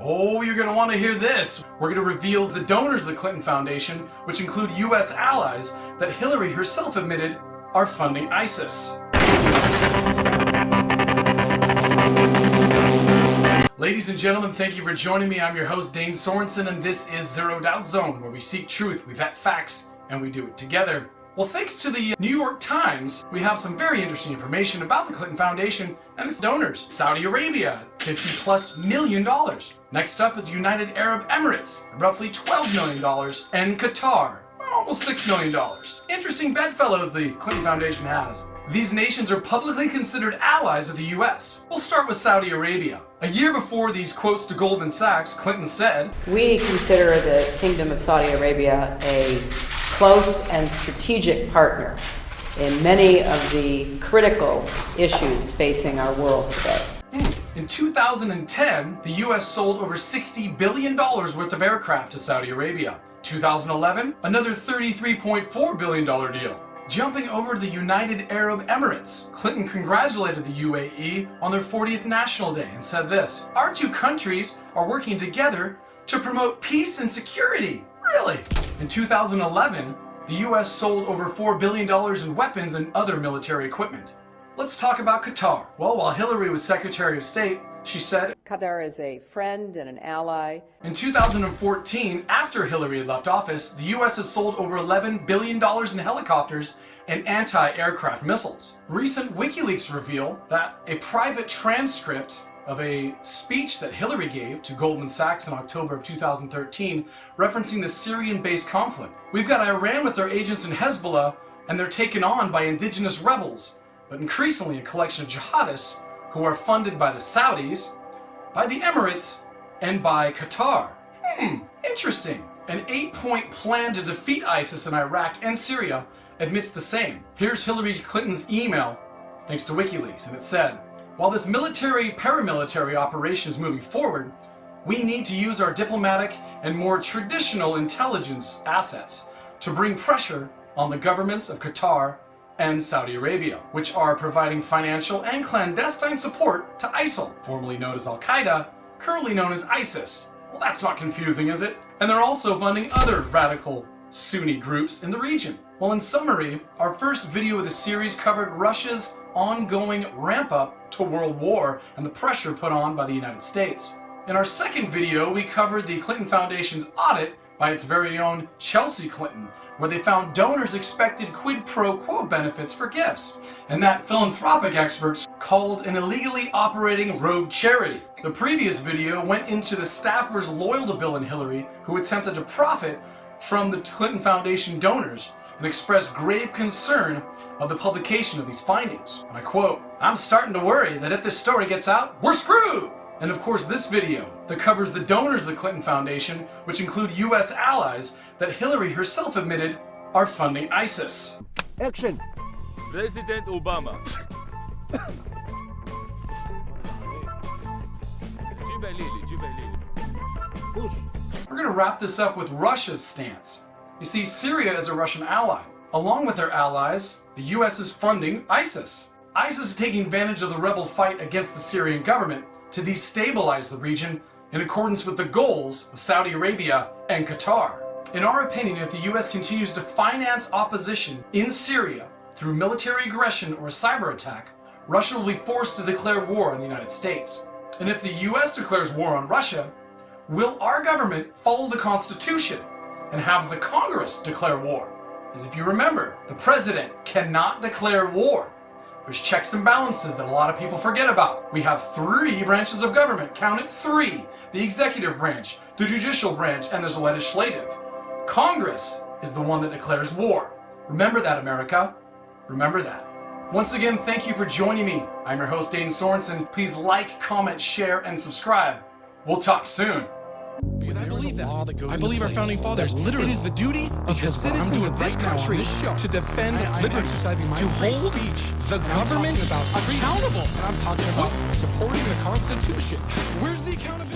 Oh, you're going to want to hear this. We're going to reveal the donors of the Clinton Foundation, which include U.S. allies that Hillary herself admitted are funding ISIS. Ladies and gentlemen, thank you for joining me. I'm your host, Dane Sorensen, and this is Zero Doubt Zone, where we seek truth, we vet facts, and we do it together. Well, thanks to the New York Times, we have some very interesting information about the Clinton Foundation and its donors. Saudi Arabia, $50+ million. Next up is United Arab Emirates, roughly $12 million, and Qatar, almost $6 million. Interesting bedfellows the Clinton Foundation has. These nations are publicly considered allies of the U.S. We'll start with Saudi Arabia. A year before these quotes to Goldman Sachs, Clinton said, "We consider the Kingdom of Saudi Arabia a close and strategic partner in many of the critical issues facing our world today." In 2010, the U.S. sold over $60 billion worth of aircraft to Saudi Arabia. 2011, another $33.4 billion deal. Jumping over to the United Arab Emirates, Clinton congratulated the UAE on their 40th National Day and said this: "Our two countries are working together to promote peace and security." Really? In 2011, the U.S. sold over $4 billion in weapons and other military equipment. Let's talk about Qatar. Well, while Hillary was Secretary of State, she said, Qatar is a friend and an ally. In 2014, after Hillary had left office, the U.S. had sold over $11 billion in helicopters and anti-aircraft missiles. Recent WikiLeaks reveal that a private transcript of a speech that Hillary gave to Goldman Sachs in October of 2013 referencing the Syrian-based conflict. We've got Iran with their agents in Hezbollah, and they're taken on by indigenous rebels, but increasingly a collection of jihadists who are funded by the Saudis, by the Emirates, and by Qatar. Interesting. An 8-point plan to defeat ISIS in Iraq and Syria admits the same. Here's Hillary Clinton's email, thanks to WikiLeaks, and it said, "While this military-paramilitary operation is moving forward, we need to use our diplomatic and more traditional intelligence assets to bring pressure on the governments of Qatar and Saudi Arabia, which are providing financial and clandestine support to ISIL, formerly known as Al-Qaeda, currently known as ISIS." Well, that's not confusing, is it? And they're also funding other radical Sunni groups in the region. Well, in summary, our first video of the series covered Russia's ongoing ramp-up to World War and the pressure put on by the United States. In our second video, we covered the Clinton Foundation's audit by its very own Chelsea Clinton, where they found donors expected quid pro quo benefits for gifts, and that philanthropic experts called an illegally operating rogue charity. The previous video went into the staffers loyal to Bill and Hillary who attempted to profit from the Clinton Foundation donors and expressed grave concern of the publication of these findings. And I quote, "I'm starting to worry that if this story gets out, we're screwed!" And of course this video that covers the donors of the Clinton Foundation, which include U.S. allies that Hillary herself admitted are funding ISIS. Action! President Obama. Push! We're going to wrap this up with Russia's stance. You see, Syria is a Russian ally. Along with their allies, the U.S. is funding ISIS. ISIS is taking advantage of the rebel fight against the Syrian government to destabilize the region in accordance with the goals of Saudi Arabia and Qatar. In our opinion, if the U.S. continues to finance opposition in Syria through military aggression or cyber attack, Russia will be forced to declare war on the United States. And if the U.S. declares war on Russia, will our government follow the Constitution and have the Congress declare war? As if you remember, the president cannot declare war. There's checks and balances that a lot of people forget about. We have 3 branches of government, count it 3. The executive branch, the judicial branch, and there's a legislative. Congress is the one that declares war. Remember that, America. Remember that. Once again, thank you for joining me. I'm your host, Dane Sorensen. Please like, comment, share, and subscribe. We'll talk soon. Because I believe that. I believe our founding fathers. Literally, it is the duty of the citizens of this country to defend liberty, to hold the government accountable. I'm talking about supporting the Constitution. Where's the accountability?